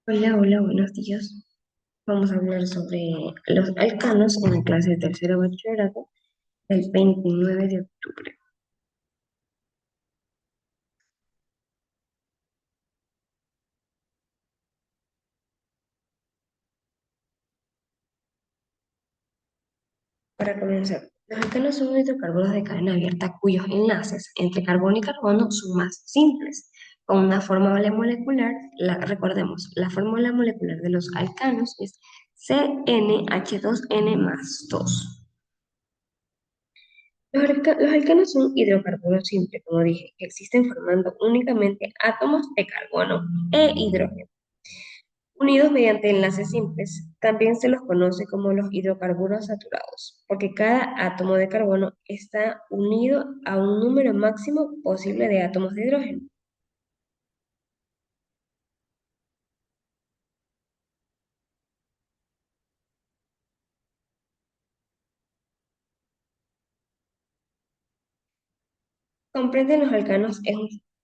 Hola, hola, buenos días. Vamos a hablar sobre los alcanos en la clase de tercero bachillerato del 29 de octubre. Para comenzar, los alcanos son hidrocarburos de cadena abierta cuyos enlaces entre carbono y carbono son más simples. Con una fórmula molecular, recordemos, la fórmula molecular de los alcanos es CnH2n más 2. Los alcanos son hidrocarburos simples, como dije, que existen formando únicamente átomos de carbono e hidrógeno, unidos mediante enlaces simples. También se los conoce como los hidrocarburos saturados, porque cada átomo de carbono está unido a un número máximo posible de átomos de hidrógeno. Comprender los alcanos es,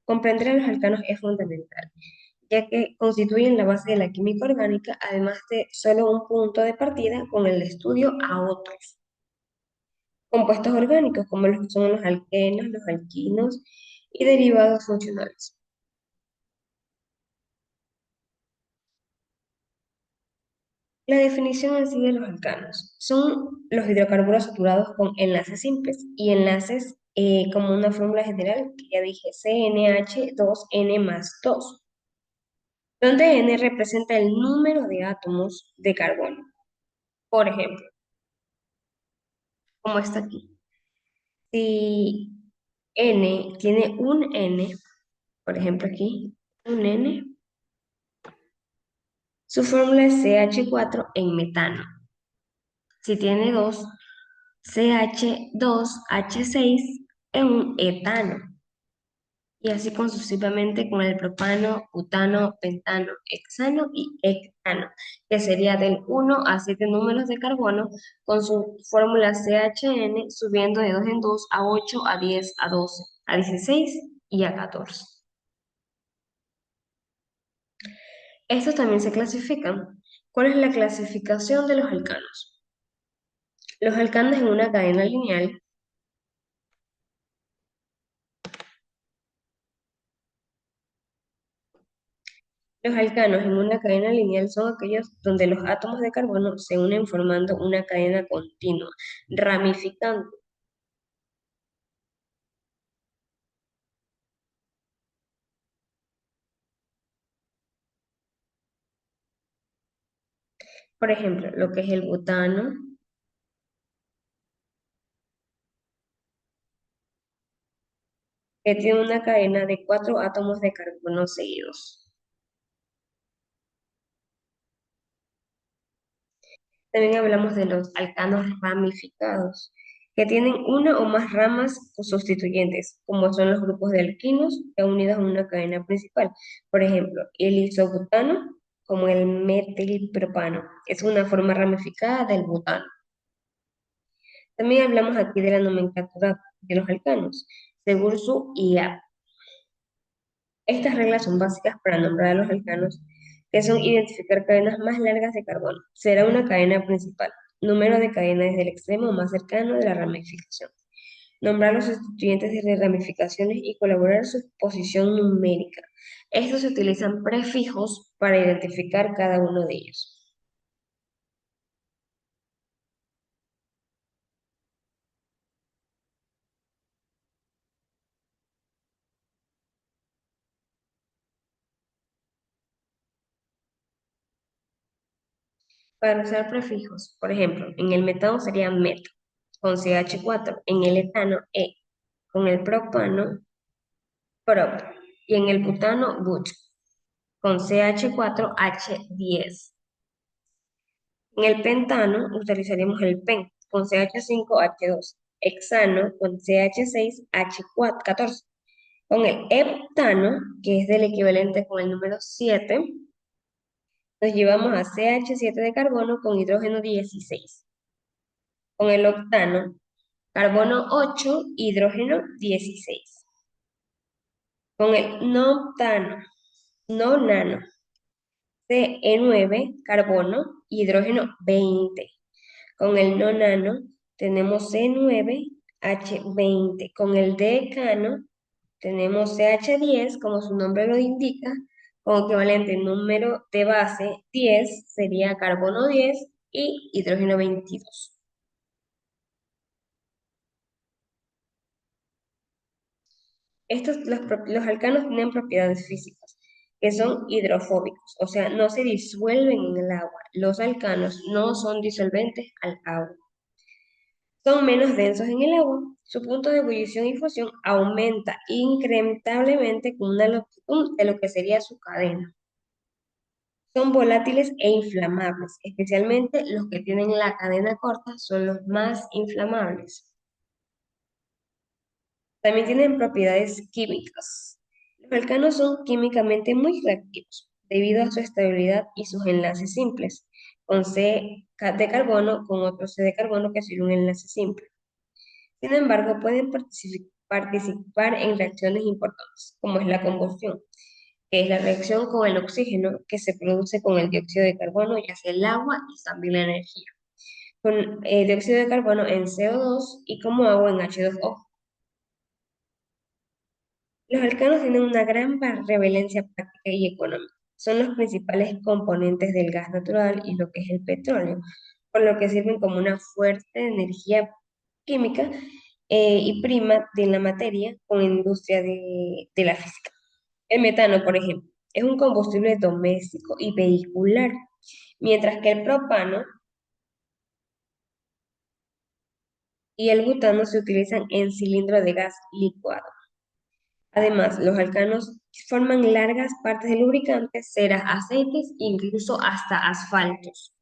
comprender a los alcanos es fundamental, ya que constituyen la base de la química orgánica, además de solo un punto de partida con el estudio a otros compuestos orgánicos, como los que son los alquenos, los alquinos y derivados funcionales. La definición en sí de los alcanos son los hidrocarburos saturados con enlaces simples y enlaces como una fórmula general que ya dije, CnH2n más 2, donde n representa el número de átomos de carbono. Por ejemplo, como está aquí, si n tiene un n, por ejemplo aquí, un n, su fórmula es CH4 en metano. Si tiene 2, CH2H6 en un etano. Y así sucesivamente con el propano, butano, pentano, hexano y hectano, que sería del 1 a 7 números de carbono con su fórmula CHN subiendo de 2 en 2 a 8 a 10 a 12 a 16 y a 14. Estos también se clasifican. ¿Cuál es la clasificación de los alcanos? Los alcanos en una cadena lineal. Los alcanos en una cadena lineal son aquellos donde los átomos de carbono se unen formando una cadena continua, ramificante. Por ejemplo, lo que es el butano, que tiene una cadena de 4 átomos de carbono seguidos. También hablamos de los alcanos ramificados, que tienen una o más ramas sustituyentes, como son los grupos de alquinos ya unidos a una cadena principal. Por ejemplo, el isobutano, como el metilpropano, es una forma ramificada del butano. También hablamos aquí de la nomenclatura de los alcanos, según su IA. Estas reglas son básicas para nombrar a los alcanos, que son identificar cadenas más largas de carbono. Será una cadena principal. Número de cadenas desde el extremo más cercano de la ramificación. Nombrar los sustituyentes de ramificaciones y colaborar su posición numérica. Estos se utilizan prefijos para identificar cada uno de ellos. Para usar prefijos, por ejemplo, en el metano sería met, con CH4, en el etano E, con el propano prop, y en el butano but, con CH4H10. En el pentano utilizaríamos el pen, con CH5H2, hexano con CH6H14. Con el heptano, que es del equivalente con el número 7, nos llevamos a CH7 de carbono con hidrógeno 16. Con el octano, carbono 8, hidrógeno 16. Con el noctano, no nano, Ce9, carbono, hidrógeno 20. Con el nonano tenemos C9H20. Con el decano tenemos CH10, como su nombre lo indica, con equivalente número de base 10, sería carbono 10 y hidrógeno 22. Los alcanos tienen propiedades físicas que son hidrofóbicos, o sea, no se disuelven en el agua. Los alcanos no son disolventes al agua. Son menos densos en el agua. Su punto de ebullición y fusión aumenta incrementablemente con una longitud de lo que sería su cadena. Son volátiles e inflamables, especialmente los que tienen la cadena corta son los más inflamables. También tienen propiedades químicas. Los alcanos son químicamente muy reactivos debido a su estabilidad y sus enlaces simples, con C de carbono con otro C de carbono que es un enlace simple. Sin embargo, pueden participar en reacciones importantes, como es la combustión, que es la reacción con el oxígeno que se produce con el dióxido de carbono, ya sea el agua y también la energía, con dióxido de carbono en CO2 y como agua en H2O. Los alcanos tienen una gran relevancia práctica y económica. Son los principales componentes del gas natural y lo que es el petróleo, por lo que sirven como una fuerte energía química y prima de la materia con industria de la física. El metano, por ejemplo, es un combustible doméstico y vehicular, mientras que el propano y el butano se utilizan en cilindros de gas licuado. Además, los alcanos forman largas partes de lubricantes, ceras, aceites e incluso hasta asfaltos.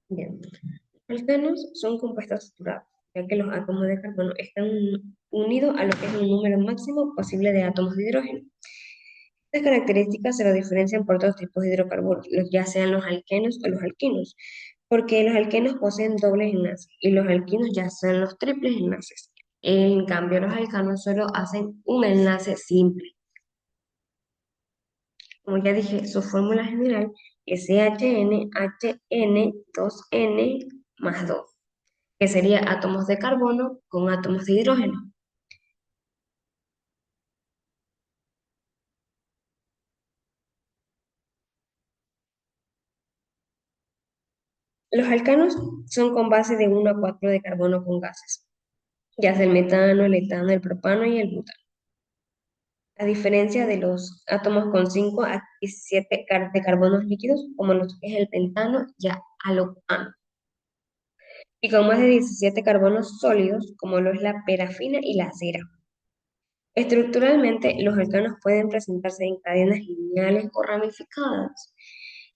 Bien. Los alcanos son compuestos saturados. ya que los átomos de carbono están unidos a lo que es un número máximo posible de átomos de hidrógeno. Estas características se lo diferencian por otros tipos de hidrocarburos, ya sean los alquenos o los alquinos, porque los alquenos poseen dobles enlaces y los alquinos ya son los triples enlaces. En cambio, los alcanos solo hacen un enlace simple. Como ya dije, su fórmula general es CHNHN2N más 2, que sería átomos de carbono con átomos de hidrógeno. Los alcanos son con base de 1 a 4 de carbono con gases, ya sea el metano, el etano, el propano y el butano. A diferencia de los átomos con 5 a 17 de carbonos líquidos, como lo que es el pentano y alocano, y con más de 17 carbonos sólidos, como lo es la parafina y la cera. Estructuralmente, los alcanos pueden presentarse en cadenas lineales o ramificadas,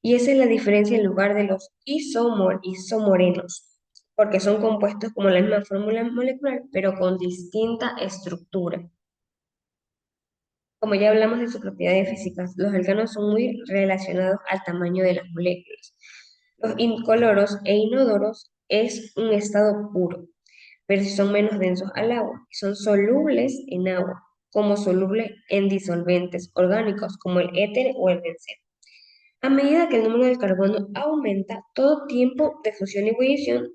y esa es la diferencia en lugar de los isomorenos, porque son compuestos como la misma fórmula molecular, pero con distinta estructura. Como ya hablamos de sus propiedades físicas, los alcanos son muy relacionados al tamaño de las moléculas. Los incoloros e inodoros es un estado puro, pero si son menos densos al agua, son solubles en agua, como solubles en disolventes orgánicos, como el éter o el benceno. A medida que el número de carbono aumenta, todo tiempo de fusión y ebullición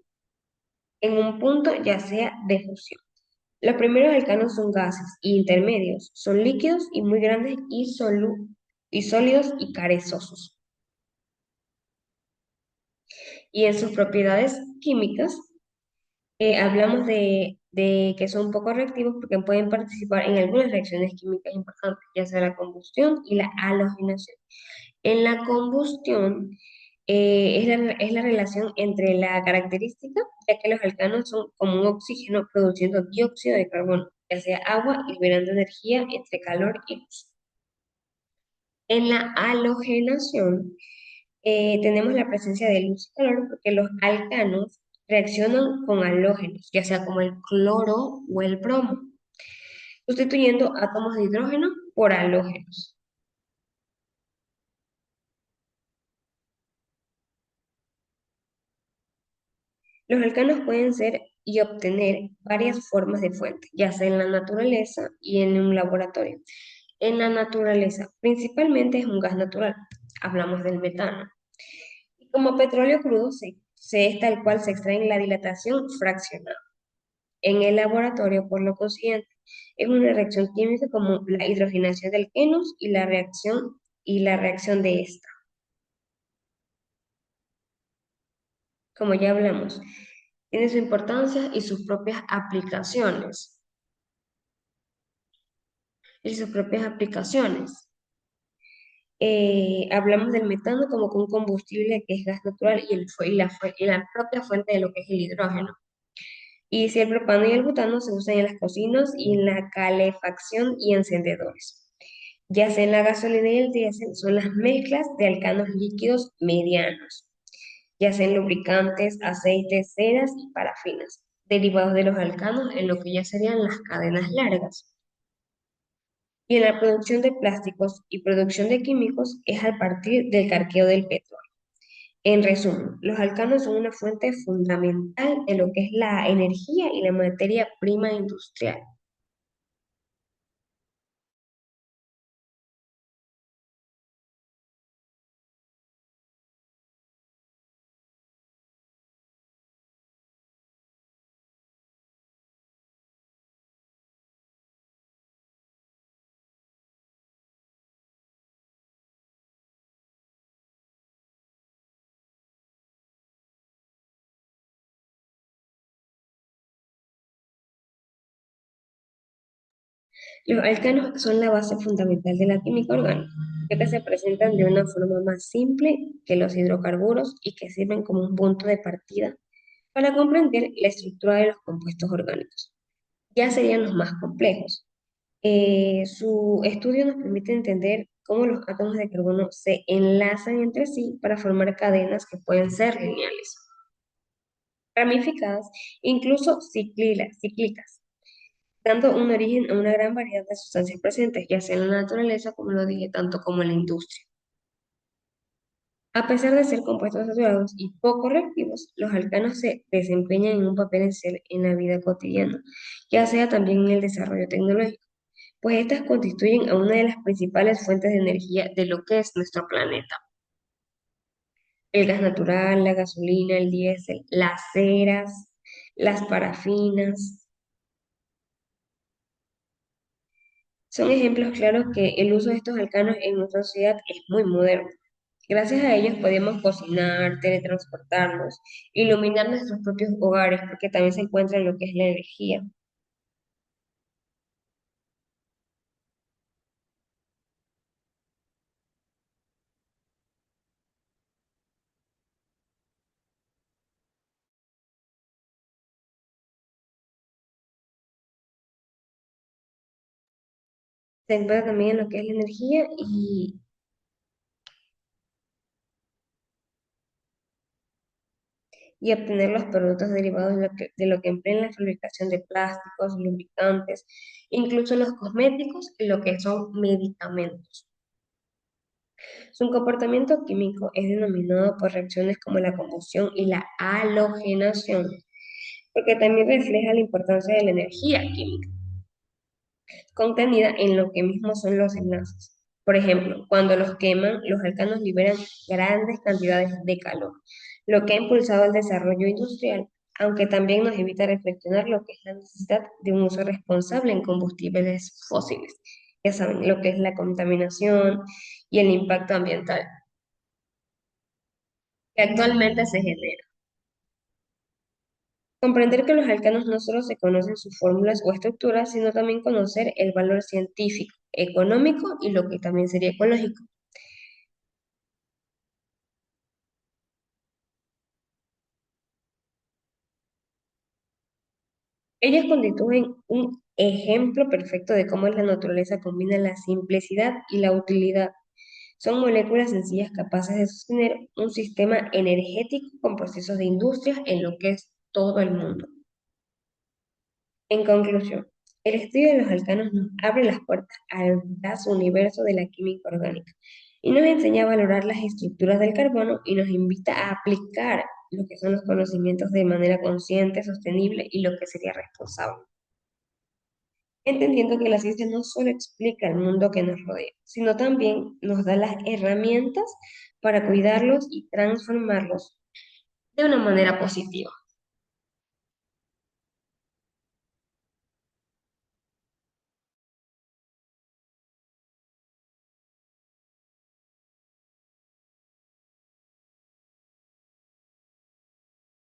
en un punto ya sea de fusión. Los primeros alcanos son gases y intermedios, son líquidos y muy grandes y sólidos y carezosos. Y en sus propiedades químicas, hablamos de que son poco reactivos porque pueden participar en algunas reacciones químicas importantes, ya sea la combustión y la halogenación. En la combustión es la relación entre la característica, ya que los alcanos son como un oxígeno produciendo dióxido de carbono, ya sea agua, liberando energía entre calor y luz. En la halogenación tenemos la presencia de luz y calor porque los alcanos reaccionan con halógenos, ya sea como el cloro o el bromo, sustituyendo átomos de hidrógeno por halógenos. Los alcanos pueden ser y obtener varias formas de fuente, ya sea en la naturaleza y en un laboratorio. En la naturaleza, principalmente es un gas natural, hablamos del metano. Y como petróleo crudo, se es tal cual se extrae en la dilatación fraccionada. En el laboratorio, por lo consiguiente, es una reacción química como la hidrogenación de alquenos y la reacción de esta. Como ya hablamos, tiene su importancia y sus propias aplicaciones. Y sus propias aplicaciones. Hablamos del metano como que un combustible que es gas natural y la propia fuente de lo que es el hidrógeno. Y si el propano y el butano se usan en las cocinas y en la calefacción y encendedores. Ya sea en la gasolina y el diésel, son las mezclas de alcanos líquidos medianos, ya sea en lubricantes, aceites, ceras y parafinas, derivados de los alcanos en lo que ya serían las cadenas largas. Y en la producción de plásticos y producción de químicos es a partir del carqueo del petróleo. En resumen, los alcanos son una fuente fundamental de lo que es la energía y la materia prima industrial. Los alcanos son la base fundamental de la química orgánica, ya que se presentan de una forma más simple que los hidrocarburos y que sirven como un punto de partida para comprender la estructura de los compuestos orgánicos. Ya serían los más complejos. Su estudio nos permite entender cómo los átomos de carbono se enlazan entre sí para formar cadenas que pueden ser lineales. ramificadas, incluso cíclicas, dando un origen a una gran variedad de sustancias presentes, ya sea en la naturaleza, como lo dije, tanto como en la industria. A pesar de ser compuestos saturados y poco reactivos, los alcanos se desempeñan en un papel esencial en la vida cotidiana, ya sea también en el desarrollo tecnológico, pues estas constituyen a una de las principales fuentes de energía de lo que es nuestro planeta. El gas natural, la gasolina, el diésel, las ceras, las parafinas, son ejemplos claros que el uso de estos alcanos en nuestra sociedad es muy moderno. Gracias a ellos podemos cocinar, teletransportarnos, iluminar nuestros propios hogares, porque también se encuentra en lo que es la energía. Se encuentra también en lo que es la energía y obtener los productos derivados de lo que emplea en la fabricación de plásticos, lubricantes, incluso los cosméticos y lo que son medicamentos. Su comportamiento químico es denominado por reacciones como la combustión y la halogenación, porque también refleja la importancia de la energía química contenida en lo que mismo son los enlaces. Por ejemplo, cuando los queman, los alcanos liberan grandes cantidades de calor, lo que ha impulsado el desarrollo industrial, aunque también nos evita reflexionar lo que es la necesidad de un uso responsable en combustibles fósiles. Ya saben, lo que es la contaminación y el impacto ambiental que actualmente se genera. Comprender que los alcanos no solo se conocen sus fórmulas o estructuras, sino también conocer el valor científico, económico y lo que también sería ecológico. Ellos constituyen un ejemplo perfecto de cómo la naturaleza combina la simplicidad y la utilidad. Son moléculas sencillas capaces de sostener un sistema energético con procesos de industria en lo que es todo el mundo. En conclusión, el estudio de los alcanos nos abre las puertas al vasto universo de la química orgánica y nos enseña a valorar las estructuras del carbono y nos invita a aplicar lo que son los conocimientos de manera consciente, sostenible y lo que sería responsable, entendiendo que la ciencia no solo explica el mundo que nos rodea, sino también nos da las herramientas para cuidarlos y transformarlos de una manera positiva.